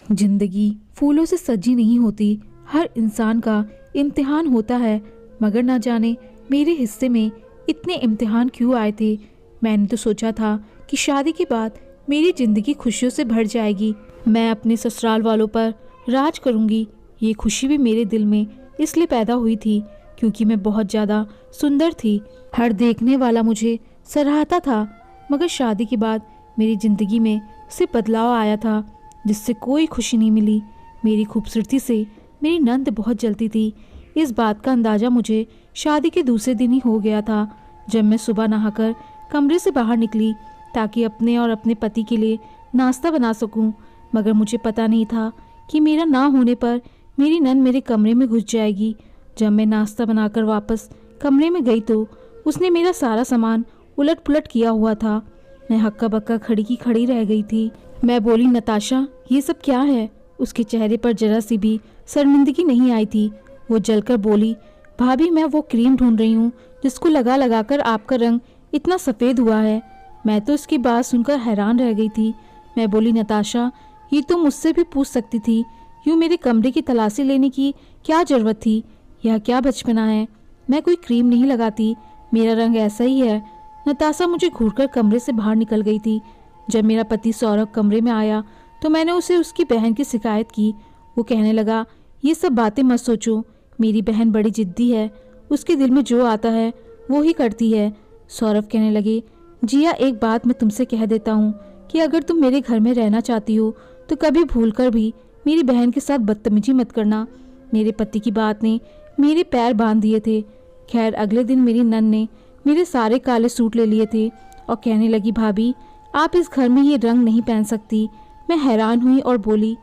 जिंदगी फूलों से सजी नहीं होती। हर इंसान का इम्तिहान होता है, मगर ना जाने मेरे हिस्से में इतने इम्तिहान क्यों आए थे। मैंने तो सोचा था कि शादी के बाद मेरी ज़िंदगी खुशियों से भर जाएगी, मैं अपने ससुराल वालों पर राज करूंगी। ये खुशी भी मेरे दिल में इसलिए पैदा हुई थी क्योंकि मैं बहुत ज़्यादा सुंदर थी। हर देखने वाला मुझे सराहता था। मगर शादी के बाद मेरी ज़िंदगी में सिर्फ बदलाव आया था, जिससे कोई खुशी नहीं मिली। मेरी खूबसूरती से मेरी नंद बहुत जलती थी। इस बात का अंदाज़ा मुझे शादी के दूसरे दिन ही हो गया था, जब मैं सुबह नहाकर कमरे से बाहर निकली ताकि अपने और अपने पति के लिए नाश्ता बना सकूं। मगर मुझे पता नहीं था कि मेरा ना होने पर मेरी नंद मेरे कमरे में घुस जाएगी। जब मैं नाश्ता बनाकर वापस कमरे में गई तो उसने मेरा सारा सामान उलट पुलट किया हुआ था। मैं हक्का बक्का खड़ी की खड़ी रह गई थी। मैं बोली, नताशा, ये सब क्या है? उसके चेहरे पर जरा सी भी शर्मिंदगी नहीं आई थी। वो जलकर बोली, भाभी, मैं वो क्रीम ढूंढ रही हूँ जिसको लगा लगा कर आपका रंग इतना सफ़ेद हुआ है। मैं तो इसकी बात सुनकर हैरान रह गई थी। मैं बोली, नताशा, ये तो मुझसे भी पूछ सकती थी। यूँ मेरे कमरे की तलाशी लेने की क्या ज़रूरत थी? यह क्या बचपना है? मैं कोई क्रीम नहीं लगाती, मेरा रंग ऐसा ही है। नताशा मुझे घूरकर कमरे से बाहर निकल गई थी। जब मेरा पति सौरभ कमरे में आया तो मैंने उसे उसकी बहन की शिकायत की। वो कहने लगा, ये सब बातें मत सोचो, मेरी बहन बड़ी जिद्दी है, उसके दिल में जो आता है वो ही करती है। सौरभ कहने लगे, जिया, एक बात मैं तुमसे कह देता हूँ कि अगर तुम मेरे घर में रहना चाहती हो तो कभी भूलकर भी मेरी बहन के साथ बदतमीजी मत करना। मेरे पति की बात ने मेरे पैर बांध दिए थे। खैर, अगले दिन मेरी नंद ने मेरे सारे काले सूट ले लिए थे और कहने लगी, भाभी, आप इस घर में ये रंग नहीं पहन सकती। मैं हैरान हुई और बोली,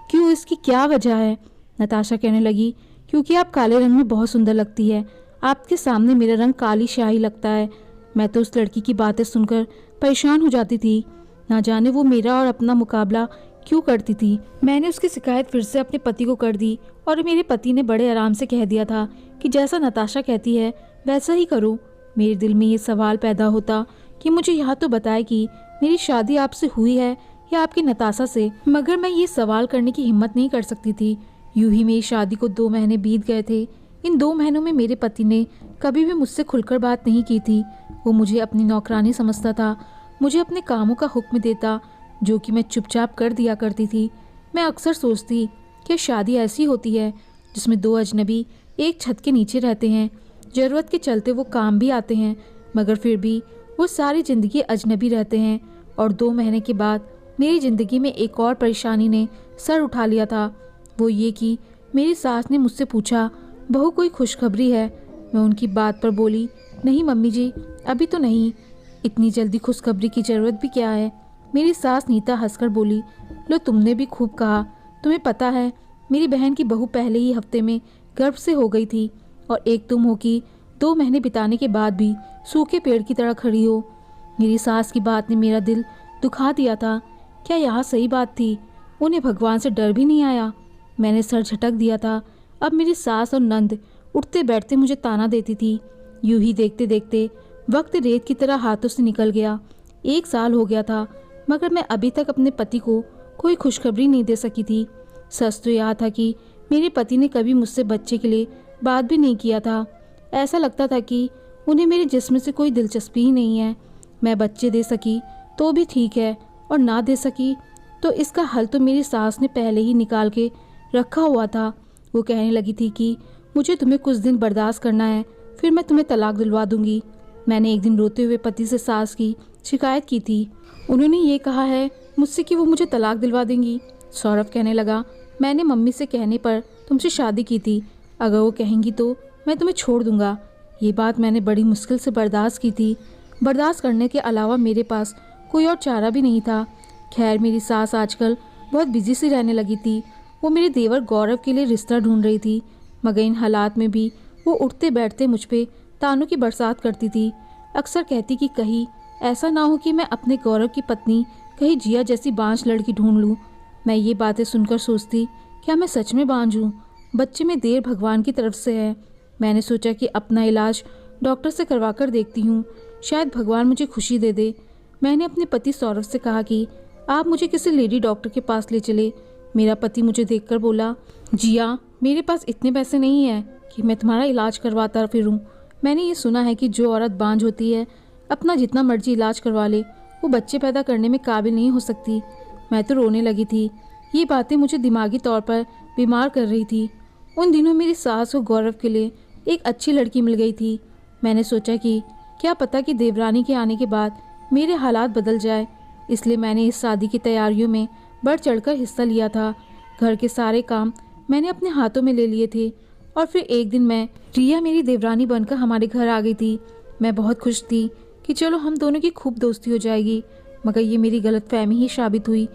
क्यों, इसकी क्या वजह है? नताशा कहने लगी, क्योंकि आप काले रंग में बहुत सुंदर लगती है। आपके सामने मेरा रंग काली शाही लगता है। मैं तो उस लड़की की बातें सुनकर परेशान हो जाती थी। ना जाने वो मेरा और अपना मुकाबला क्यों करती थी। मैंने उसकी शिकायत फिर से अपने पति को कर दी और मेरे पति ने बड़े आराम से कह दिया था कि जैसा नताशा कहती है वैसा ही करो। मेरे दिल में ये सवाल पैदा होता कि मुझे यहाँ तो बताए कि मेरी शादी आपसे हुई है या आपकी नताशा से, मगर मैं ये सवाल करने की हिम्मत नहीं कर सकती थी। यूं ही मेरी शादी को 2 महीने बीत गए थे। इन 2 महीनों में मेरे पति ने कभी भी मुझसे खुलकर बात नहीं की थी। वो मुझे अपनी नौकरानी समझता था, मुझे अपने कामों का हुक्म देता, जो कि मैं चुपचाप कर दिया करती थी। मैं अक्सर सोचती कि शादी ऐसी होती है जिसमें 2 अजनबी एक छत के नीचे रहते हैं। ज़रूरत के चलते वो काम भी आते हैं, मगर फिर भी वो सारी ज़िंदगी अजनबी रहते हैं। और 2 महीने के बाद मेरी ज़िंदगी में एक और परेशानी ने सर उठा लिया था। वो ये कि मेरी सास ने मुझसे पूछा, बहू, कोई खुशखबरी है? मैं उनकी बात पर बोली, नहीं मम्मी जी, अभी तो नहीं। इतनी जल्दी खुशखबरी की ज़रूरत भी क्या है? मेरी सास नीता हंसकर बोली, लो, तुमने भी खूब कहा। तुम्हें पता है, मेरी बहन की बहू पहले ही हफ्ते में गर्भ से हो गई थी और एक तुम हो कि 2 महीने बिताने के बाद भी सूखे पेड़ की तरह खड़ी हो। मेरी सास की बात ने मेरा दिल दुखा दिया था। क्या यहाँ सही बात थी? उन्हें भगवान से डर भी नहीं आया? मैंने सर झटक दिया था। अब मेरी सास और नंद उठते बैठते मुझे ताना देती थी। यूं ही देखते देखते वक्त रेत की तरह हाथों से निकल गया। 1 साल हो गया था, मगर मैं अभी तक अपने पति को कोई खुशखबरी नहीं दे सकी थी। सच तो यह था कि मेरे पति ने कभी मुझसे बच्चे के लिए बात भी नहीं किया था। ऐसा लगता था कि उन्हें मेरे जिस्म से कोई दिलचस्पी ही नहीं है। मैं बच्चे दे सकी तो भी ठीक है, और ना दे सकी तो इसका हल तो मेरी सास ने पहले ही निकाल के रखा हुआ था। वो कहने लगी थी कि मुझे तुम्हें कुछ दिन बर्दाश्त करना है, फिर मैं तुम्हें तलाक दिलवा दूंगी। मैंने एक दिन रोते हुए पति से सास की शिकायत की थी। उन्होंने ये कहा है मुझसे कि वो मुझे तलाक दिलवा देंगी। सौरभ कहने लगा, मैंने मम्मी से कहने पर तुमसे शादी की थी, अगर वो कहेंगी तो मैं तुम्हें छोड़ दूंगा। ये बात मैंने बड़ी मुश्किल से बर्दाश्त की थी। बर्दाश्त करने के अलावा मेरे पास कोई और चारा भी नहीं था। खैर, मेरी सास आजकल बहुत बिजी सी रहने लगी थी। वो मेरे देवर गौरव के लिए रिश्ता ढूंढ रही थी, मगर इन हालात में भी वो उठते बैठते मुझ पे तानों की बरसात करती थी। अक्सर कहती कि कहीं ऐसा ना हो कि मैं अपने गौरव की पत्नी कहीं जिया जैसी बांझ लड़की ढूंढ लूँ। मैं ये बातें सुनकर सोचती, क्या मैं सच में बांझ हूँ? बच्चे में देर भगवान की तरफ से है। मैंने सोचा कि अपना इलाज डॉक्टर से करवा कर देखती हूँ, शायद भगवान मुझे खुशी दे दे। मैंने अपने पति सौरभ से कहा कि आप मुझे किसी लेडी डॉक्टर के पास ले चले। मेरा पति मुझे देखकर बोला, जिया, मेरे पास इतने पैसे नहीं हैं कि मैं तुम्हारा इलाज करवाता फिरूं। मैंने ये सुना है कि जो औरत बांझ होती है अपना जितना मर्जी इलाज करवा ले, वो बच्चे पैदा करने में काबिल नहीं हो सकती। मैं तो रोने लगी थी। ये बातें मुझे दिमागी तौर पर बीमार कर रही थी। उन दिनों मेरी सास को गौरव के लिए एक अच्छी लड़की मिल गई थी। मैंने सोचा कि क्या पता कि देवरानी के आने के बाद मेरे हालात बदल जाए, इसलिए मैंने इस शादी की तैयारियों में बढ़ चढ़कर हिस्सा लिया था। घर के सारे काम मैंने अपने हाथों में ले लिए थे और फिर एक दिन रिया मेरी देवरानी बनकर हमारे घर आ गई थी। मैं बहुत खुश थी कि चलो हम दोनों की खूब दोस्ती हो जाएगी, मगर ये मेरी गलतफहमी ही साबित हुई,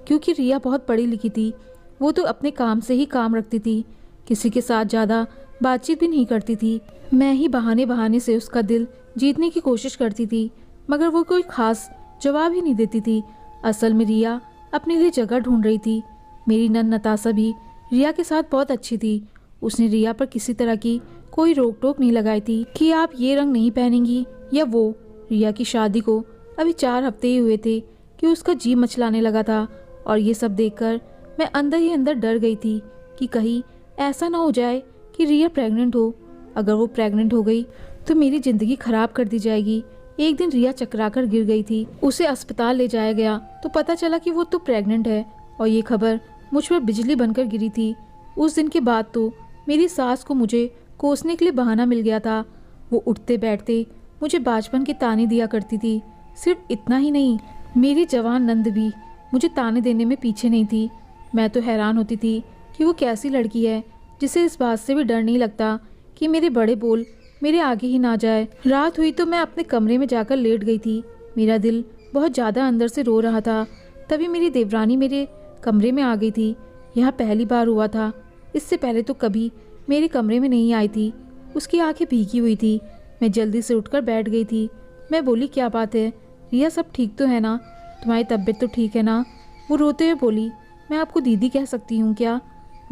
क्योंकि रिया बहुत पढ़ी लिखी थी। वो तो अपने काम से ही काम रखती थी, किसी के साथ ज़्यादा बातचीत भी नहीं करती थी। मैं ही बहाने बहाने से उसका दिल जीतने की कोशिश करती थी, मगर वो कोई खास जवाब ही नहीं देती थी। असल में रिया अपने लिए जगह ढूंढ रही थी। मेरी नन्द नताशा भी रिया के साथ बहुत अच्छी थी। उसने रिया पर किसी तरह की कोई रोक टोक नहीं लगाई थी कि आप ये रंग नहीं पहनेंगी या वो। रिया की शादी को अभी 4 हफ्ते ही हुए थे कि उसका जी मचलाने लगा था, और ये सब देखकर मैं अंदर ही अंदर डर गई थी कि कहीं ऐसा ना हो जाए कि रिया प्रेग्नेंट हो। अगर वो प्रेग्नेंट हो गई तो मेरी ज़िंदगी ख़राब कर दी जाएगी। एक दिन रिया चकराकर गिर गई थी। उसे अस्पताल ले जाया गया तो पता चला कि वो तो प्रेग्नेंट है, और ये खबर मुझ पर बिजली बनकर गिरी थी। उस दिन के बाद तो मेरी सास को मुझे कोसने के लिए बहाना मिल गया था। वो उठते बैठते मुझे बाचपन के ताने दिया करती थी। सिर्फ इतना ही नहीं, मेरी जवान नंद भी मुझे ताने देने में पीछे नहीं थी। मैं तो हैरान होती थी कि वो कैसी लड़की है जिसे इस बात से भी डर नहीं लगता कि मेरे बड़े बोल मेरे आगे ही ना जाए। रात हुई तो मैं अपने कमरे में जाकर लेट गई थी। मेरा दिल बहुत ज़्यादा अंदर से रो रहा था। तभी मेरी देवरानी मेरे कमरे में आ गई थी। यह पहली बार हुआ था, इससे पहले तो कभी मेरे कमरे में नहीं आई थी। उसकी आंखें भीगी हुई थी। मैं जल्दी से उठकर बैठ गई थी। मैं बोली, क्या बात है रिया, सब ठीक तो है ना? तुम्हारी तबीयत तो ठीक है ना? वो रोते हुए बोली, मैं आपको दीदी कह सकती हूँ क्या?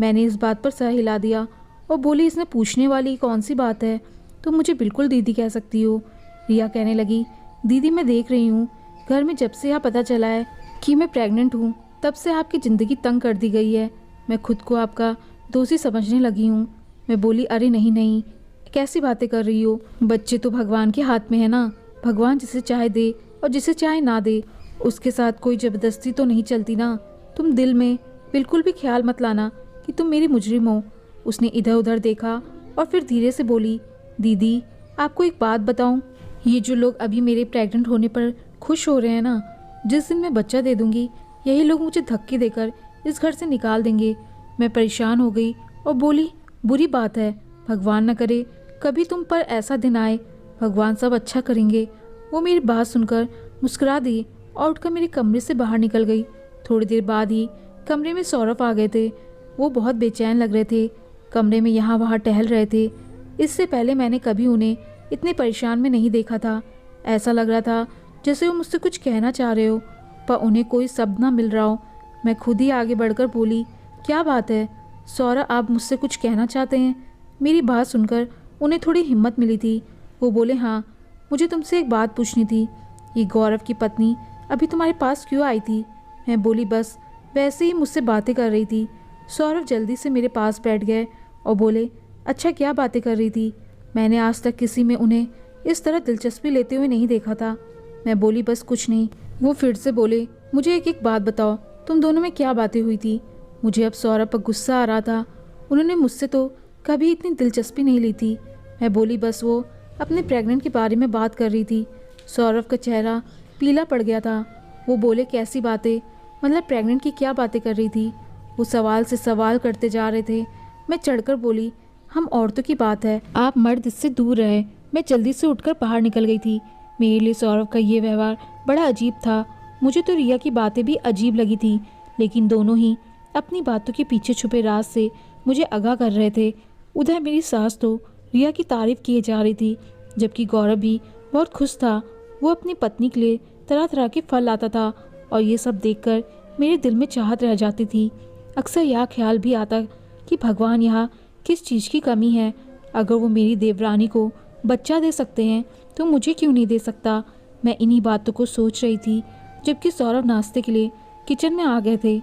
मैंने इस बात पर सर हिला दिया और बोली, इसमें पूछने वाली कौन सी बात है, तुम मुझे बिल्कुल दीदी कह सकती हो। रिया कहने लगी, दीदी मैं देख रही हूँ घर में जब से यह पता चला है कि मैं प्रेग्नेंट हूँ तब से आपकी ज़िंदगी तंग कर दी गई है। मैं खुद को आपका दोषी समझने लगी हूँ। मैं बोली, अरे नहीं नहीं, कैसी बातें कर रही हो? बच्चे तो भगवान के हाथ में है ना। भगवान जिसे चाहे दे और जिसे चाहे ना दे, उसके साथ कोई ज़बरदस्ती तो नहीं चलती ना। तुम दिल में बिल्कुल भी ख्याल मत लाना कि तुम मेरी मुजरिम हो। उसने इधर उधर देखा और फिर धीरे से बोली, दीदी आपको एक बात बताऊं, ये जो लोग अभी मेरे प्रेग्नेंट होने पर खुश हो रहे हैं ना, जिस दिन मैं बच्चा दे दूंगी यही लोग मुझे धक्के देकर इस घर से निकाल देंगे। मैं परेशान हो गई और बोली, बुरी बात है, भगवान न करे कभी तुम पर ऐसा दिन आए, भगवान सब अच्छा करेंगे। वो मेरी बात सुनकर मुस्कुरा दी और उठकर मेरे कमरे से बाहर निकल गई। थोड़ी देर बाद ही कमरे में सौरभ आ गए थे। वो बहुत बेचैन लग रहे थे, कमरे में यहाँ वहाँ टहल रहे थे। इससे पहले मैंने कभी उन्हें इतने परेशान में नहीं देखा था। ऐसा लग रहा था जैसे वो मुझसे कुछ कहना चाह रहे हो, पर उन्हें कोई शब्द ना मिल रहा हो। मैं खुद ही आगे बढ़कर बोली, क्या बात है सौरभ, आप मुझसे कुछ कहना चाहते हैं? मेरी बात सुनकर उन्हें थोड़ी हिम्मत मिली थी। वो बोले, हाँ मुझे तुमसे एक बात पूछनी थी। ये गौरव की पत्नी अभी तुम्हारे पास क्यों आई थी? मैं बोली, बस वैसे ही मुझसे बातें कर रही थी। सौरभ जल्दी से मेरे पास बैठ गए और बोले, अच्छा क्या बातें कर रही थी? मैंने आज तक किसी में उन्हें इस तरह दिलचस्पी लेते हुए नहीं देखा था। मैं बोली, बस कुछ नहीं। वो फिर से बोले, मुझे एक एक बात बताओ, तुम दोनों में क्या बातें हुई थी? मुझे अब सौरभ पर गुस्सा आ रहा था। उन्होंने मुझसे तो कभी इतनी दिलचस्पी नहीं ली थी। मैं बोली, बस वो अपने प्रेग्नेंट के बारे में बात कर रही थी। सौरभ का चेहरा पीला पड़ गया था। वो बोले, कैसी बातें? मतलब प्रेग्नेंट की क्या बातें कर रही थी? वो सवाल से सवाल करते जा रहे थे। मैं चढ़कर बोली, हम औरतों की बात है, आप मर्द इससे दूर रहे। मैं जल्दी से उठकर बाहर निकल गई थी। मेरे लिए सौरभ का ये व्यवहार बड़ा अजीब था। मुझे तो रिया की बातें भी अजीब लगी थी, लेकिन दोनों ही अपनी बातों के पीछे छुपे राज से मुझे आगाह कर रहे थे। उधर मेरी सास तो रिया की तारीफ किए जा रही थी, जबकि गौरव भी बहुत खुश था। वो अपनी पत्नी के लिए तरह तरह के फल लाता था, और ये सब देखकर मेरे दिल में चाहत रह जाती थी। अक्सर यह ख्याल भी आता कि भगवान यहाँ किस चीज़ की कमी है। अगर वो मेरी देवरानी को बच्चा दे सकते हैं तो मुझे क्यों नहीं दे सकता? मैं इन्हीं बातों को सोच रही थी, जबकि सौरभ नाश्ते के लिए किचन में आ गए थे।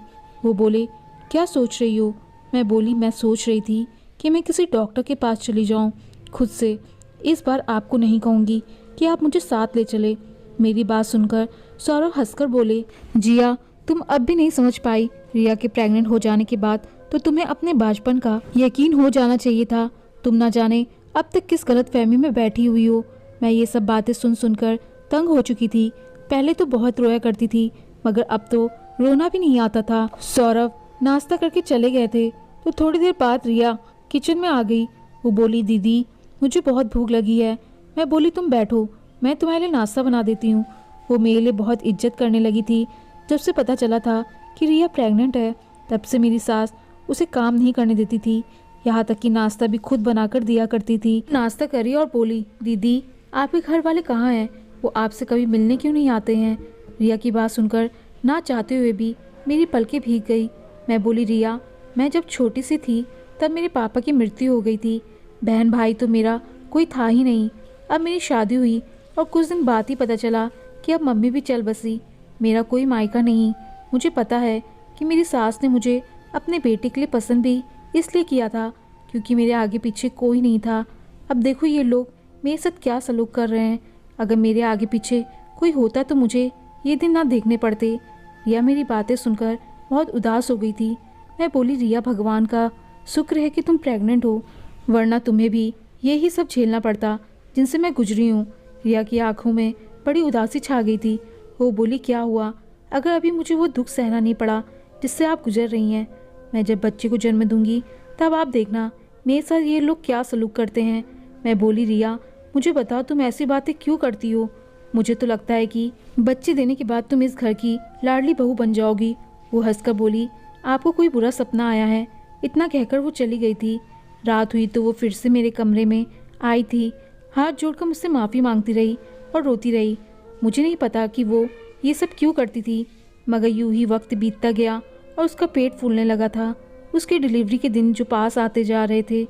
वो बोले, क्या सोच रही हो? मैं बोली, मैं सोच रही थी कि मैं किसी डॉक्टर के पास चली जाऊं खुद से। इस बार आपको नहीं कहूँगी कि आप मुझे साथ ले चले। मेरी बात सुनकर सौरभ हंसकर बोले, जिया तुम अब भी नहीं समझ पाई। रिया के प्रेग्नेंट हो जाने के बाद तो तुम्हें अपने बाजपन का यकीन हो जाना चाहिए था। तुम ना जाने अब तक किस गलत फहमी में बैठी हुई हो। मैं ये सब बातें सुन सुनकर तंग हो चुकी थी। पहले तो बहुत रोया करती थी, मगर अब तो रोना भी नहीं आता था। सौरभ नाश्ता करके चले गए थे तो थोड़ी देर बाद रिया किचन में आ गई। वो बोली, दीदी मुझे बहुत भूख लगी है। मैं बोली, तुम बैठो, मैं तुम्हारे लिए नाश्ता बना देती हूँ। वो मेरे लिए बहुत इज्जत करने लगी थी। जब से पता चला था कि रिया प्रेग्नेंट है, तब से मेरी सास उसे काम नहीं करने देती थी। यहाँ तक कि नाश्ता भी खुद बनाकर दिया करती थी। नाश्ता करी और बोली, दीदी आपके घर वाले कहाँ हैं? वो आपसे कभी मिलने क्यों नहीं आते हैं? रिया की बात सुनकर ना चाहते हुए भी मेरी पलकें भीग गई। मैं बोली, रिया मैं जब छोटी सी थी तब मेरे पापा की मृत्यु हो गई थी। बहन भाई तो मेरा कोई था ही नहीं। अब मेरी शादी हुई और कुछ दिन बाद ही पता चला कि अब मम्मी भी चल बसी। मेरा कोई मायका नहीं। मुझे पता है कि मेरी सास ने मुझे अपने बेटे के लिए पसंद भी इसलिए किया था क्योंकि मेरे आगे पीछे कोई नहीं था। अब देखो ये लोग मेरे साथ क्या सलूक कर रहे हैं। अगर मेरे आगे पीछे कोई होता तो मुझे ये दिन ना देखने पड़ते। रिया मेरी बातें सुनकर बहुत उदास हो गई थी। मैं बोली, रिया भगवान का शुक्र है कि तुम प्रेग्नेंट हो, वरना तुम्हें भी यही सब झेलना पड़ता जिनसे मैं गुजरी हूँ। रिया की आंखों में बड़ी उदासी छा गई थी। वो बोली, क्या हुआ? अगर अभी मुझे वो दुख सहना नहीं पड़ा जिससे आप गुजर रही हैं, मैं जब बच्चे को जन्म दूंगी तब आप देखना मेरे साथ ये लोग क्या सलूक करते हैं। मैं बोली, रिया मुझे बताओ तुम ऐसी बातें क्यों करती हो? मुझे तो लगता है कि बच्चे देने के बाद तुम इस घर की लाडली बहू बन जाओगी। वो हंसकर बोली, आपको कोई बुरा सपना आया है? इतना कहकर वो चली गई थी। रात हुई तो वो फिर से मेरे कमरे में आई थी। हाथ जोड़कर मुझसे माफ़ी मांगती रही और रोती रही। मुझे नहीं पता कि वो ये सब क्यों करती थी, मगर यूं ही वक्त बीतता गया और उसका पेट फूलने लगा था। उसकी डिलीवरी के दिन जो पास आते जा रहे थे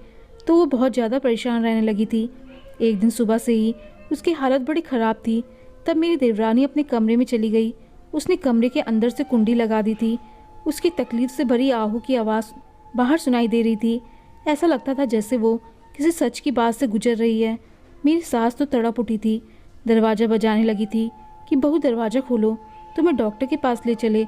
तो वो बहुत ज़्यादा परेशान रहने लगी थी। एक दिन सुबह से ही उसकी हालत बड़ी ख़राब थी। तब मेरी देवरानी अपने कमरे में चली गई। उसने कमरे के अंदर से कुंडी लगा दी थी। उसकी तकलीफ से भरी आहू की आवाज़ बाहर सुनाई दे रही थी। ऐसा लगता था जैसे वो किसी सच की बात से गुजर रही है। मेरी सास तो तड़प उठी थी, दरवाज़ा बजाने लगी थी कि बहू दरवाज़ा खोलो, तो मैं डॉक्टर के पास ले चले।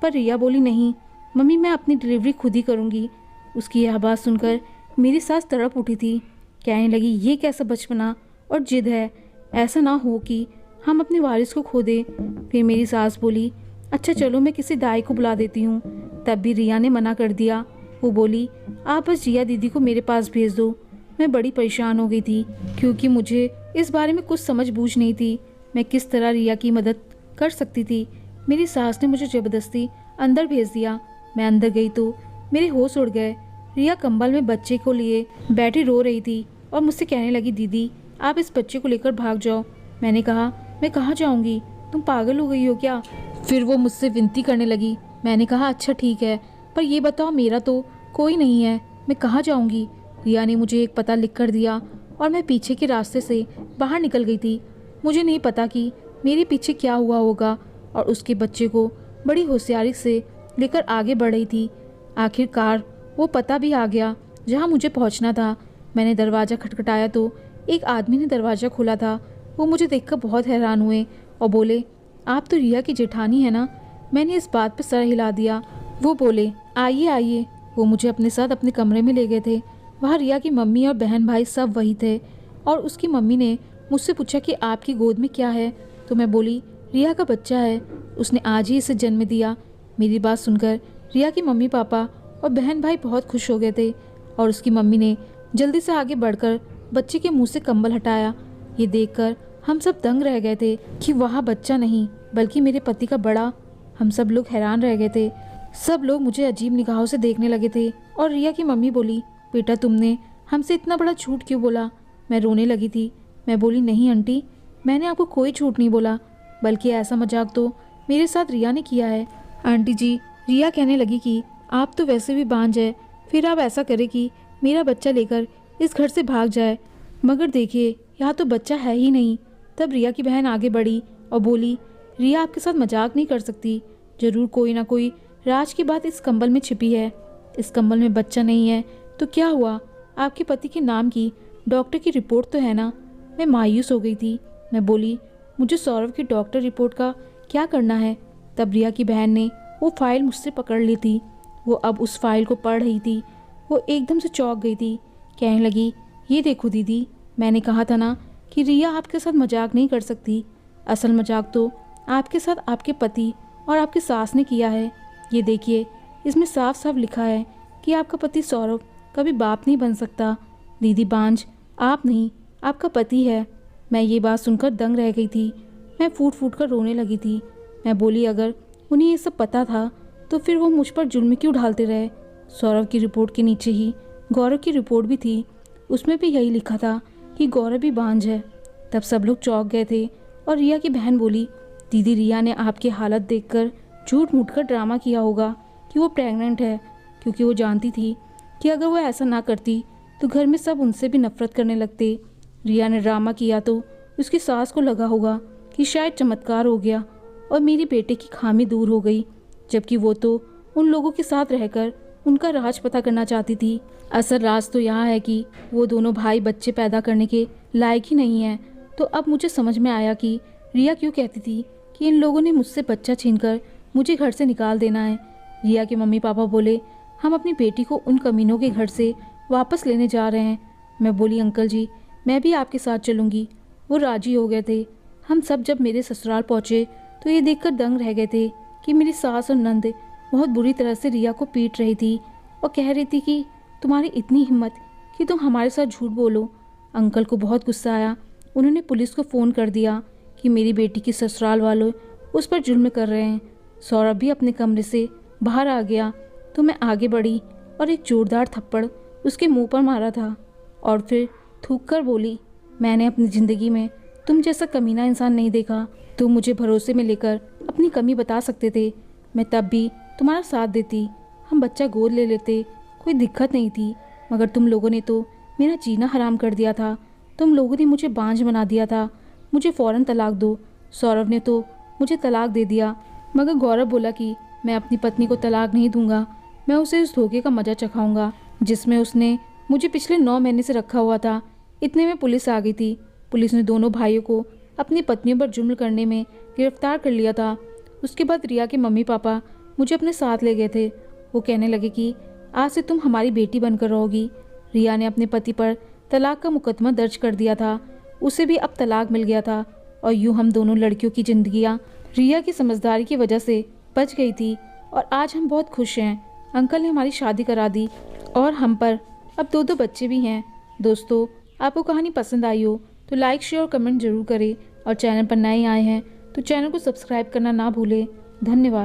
पर रिया बोली, नहीं मम्मी, मैं अपनी डिलीवरी खुद ही करूँगी। उसकी यह बात सुनकर मेरी सास तड़प उठी थी। कहने लगी, ये कैसा बचपना और जिद है, ऐसा ना हो कि हम अपने वारिस को खो दें। फिर मेरी सास बोली, अच्छा चलो मैं किसी दाई को बुला देती हूँ। तब भी रिया ने मना कर दिया। वो बोली, आप बस जिया दीदी को मेरे पास भेज दो। मैं बड़ी परेशान हो गई थी क्योंकि मुझे इस बारे में कुछ समझ बूझ नहीं थी। मैं किस तरह रिया की मदद कर सकती थी। मेरी सास ने मुझे ज़बरदस्ती अंदर भेज दिया। मैं अंदर गई तो मेरे होश उड़ गए। रिया कंबल में बच्चे को लिए बैठी रो रही थी और मुझसे कहने लगी, दीदी आप इस बच्चे को लेकर भाग जाओ। मैंने कहा, मैं कहाँ जाऊँगी? तुम पागल हो गई हो क्या? फिर वो मुझसे विनती करने लगी। मैंने कहा, अच्छा ठीक है, पर ये बताओ मेरा तो कोई नहीं है, मैं कहाँ जाऊँगी? रिया ने मुझे एक पता लिख कर दिया और मैं पीछे के रास्ते से बाहर निकल गई थी। मुझे नहीं पता कि मेरे पीछे क्या हुआ होगा और उसके बच्चे को बड़ी होशियारी से लेकर आगे बढ़ रही थी। आखिरकार वो पता भी आ गया जहाँ मुझे पहुँचना था। मैंने दरवाज़ा खटखटाया तो एक आदमी ने दरवाज़ा खोला था। वो मुझे देखकर बहुत हैरान हुए और बोले, आप तो रिया की जेठानी है ना? मैंने इस बात पर सर हिला दिया। वो बोले, आइए आइए। वो मुझे अपने साथ अपने कमरे में ले गए थे। वहाँ रिया की मम्मी और बहन भाई सब वही थे और उसकी मम्मी ने मुझसे पूछा कि आपकी गोद में क्या है? तो मैं बोली, रिया का बच्चा है, उसने आज ही इसे जन्म दिया। मेरी बात सुनकर रिया की मम्मी पापा और बहन भाई बहुत खुश हो गए थे और उसकी मम्मी ने जल्दी से आगे बढ़कर बच्चे के मुंह से कंबल हटाया। ये देखकर हम सब दंग रह गए थे कि वहाँ बच्चा नहीं बल्कि मेरे पति का बड़ा। हम सब लोग हैरान रह गए थे। सब लोग मुझे अजीब निगाहों से देखने लगे थे और रिया की मम्मी बोली, बेटा तुमने हमसे इतना बड़ा झूठ क्यों बोला? मैं रोने लगी थी। मैं बोली, नहीं आंटी, मैंने आपको कोई झूठ नहीं बोला, बल्कि ऐसा मजाक तो मेरे साथ रिया ने किया है। आंटी जी, रिया कहने लगी कि आप तो वैसे भी बांझ है, फिर आप ऐसा करें कि मेरा बच्चा लेकर इस घर से भाग जाए। मगर देखिए, यहाँ तो बच्चा है ही नहीं। तब रिया की बहन आगे बढ़ी और बोली, रिया आपके साथ मजाक नहीं कर सकती, ज़रूर कोई ना कोई राज की बात इस कंबल में छिपी है। इस कंबल में बच्चा नहीं है तो क्या हुआ? आपके पति के नाम की डॉक्टर की रिपोर्ट तो है ना? मैं मायूस हो गई थी। मैं बोली, मुझे सौरभ की डॉक्टर रिपोर्ट का क्या करना है? तब रिया की बहन ने वो फाइल मुझसे पकड़ ली थी। वो अब उस फाइल को पढ़ रही थी। वो एकदम से चौंक गई थी। कहने लगी, ये देखो दीदी, मैंने कहा था ना कि रिया आपके साथ मजाक नहीं कर सकती। असल मजाक तो आपके साथ आपके पति और आपकी सास ने किया है। ये देखिए, इसमें साफ साफ लिखा है कि आपका पति सौरभ कभी बाप नहीं बन सकता। दीदी बांझ आप नहीं, आपका पति है। मैं ये बात सुनकर दंग रह गई थी। मैं फूट फूट कर रोने लगी थी। मैं बोली, अगर उन्हें ये सब पता था तो फिर वो मुझ पर जुल्म क्यों ढालते रहे? सौरभ की रिपोर्ट के नीचे ही गौरव की रिपोर्ट भी थी। उसमें भी यही लिखा था कि गौरव भी बांझ है। तब सब लोग चौंक गए थे और रिया की बहन बोली, दीदी रिया ने आपकी हालत देखकर झूठ मूठ कर ड्रामा किया होगा कि वो प्रेग्नेंट है, क्योंकि वो जानती थी कि अगर वो ऐसा ना करती तो घर में सब उनसे भी नफरत करने लगते। रिया ने ड्रामा किया तो उसकी सास को लगा होगा कि शायद चमत्कार हो गया और मेरी बेटे की खामी दूर हो गई, जबकि वो तो उन लोगों के साथ रहकर उनका राज पता करना चाहती थी। असल राज तो यहाँ है कि वो दोनों भाई बच्चे पैदा करने के लायक ही नहीं हैं। तो अब मुझे समझ में आया कि रिया क्यों कहती थी कि इन लोगों ने मुझसे बच्चा छीनकर मुझे घर से निकाल देना है। रिया के मम्मी पापा बोले, हम अपनी बेटी को उन कमीनों के घर से वापस लेने जा रहे हैं। मैं बोली, अंकल जी, मैं भी आपके साथ चलूँगी। वो राजी हो गए थे। हम सब जब मेरे ससुराल पहुँचे तो ये देखकर दंग रह गए थे कि मेरी सास और नंद बहुत बुरी तरह से रिया को पीट रही थी और कह रही थी कि तुम्हारी इतनी हिम्मत कि तुम हमारे साथ झूठ बोलो। अंकल को बहुत गुस्सा आया। उन्होंने पुलिस को फ़ोन कर दिया कि मेरी बेटी की ससुराल वालों उस पर जुल्म कर रहे हैं। सौरभ भी अपने कमरे से बाहर आ गया तो मैं आगे बढ़ी और एक जोरदार थप्पड़ उसके मुंह पर मारा था और फिर थूक कर बोली, मैंने अपनी ज़िंदगी में तुम जैसा कमीना इंसान नहीं देखा। तुम मुझे भरोसे में लेकर अपनी कमी बता सकते थे। मैं तब भी तुम्हारा साथ देती। हम बच्चा गोद ले लेते, कोई दिक्कत नहीं थी। मगर तुम लोगों ने तो मेरा जीना हराम कर दिया था। तुम लोगों ने मुझे बांझ बना दिया था। मुझे फ़ौरन तलाक दो। सौरभ ने तो मुझे तलाक दे दिया, मगर गौरव बोला कि मैं अपनी पत्नी को तलाक नहीं दूंगा। मैं उसे इस धोखे का मज़ा चखाऊंगा जिसमें उसने मुझे पिछले 9 महीने से रखा हुआ था। इतने में पुलिस आ गई थी। पुलिस ने दोनों भाइयों को अपनी पत्नियों पर जुल्म करने में गिरफ्तार कर लिया था। उसके बाद रिया के मम्मी पापा मुझे अपने साथ ले गए थे। वो कहने लगे कि आज से तुम हमारी बेटी बनकर रहोगी। रिया ने अपने पति पर तलाक का मुकदमा दर्ज कर दिया था। उसे भी अब तलाक मिल गया था और यूं हम दोनों लड़कियों की जिंदगियां रिया की समझदारी की वजह से बच गई थी और आज हम बहुत खुश हैं। अंकल ने हमारी शादी करा दी और हम पर अब 2 बच्चे भी हैं। दोस्तों, आपको कहानी पसंद आई हो तो लाइक शेयर और कमेंट जरूर करें और चैनल पर नए आए हैं तो चैनल को सब्सक्राइब करना ना भूलें। धन्यवाद।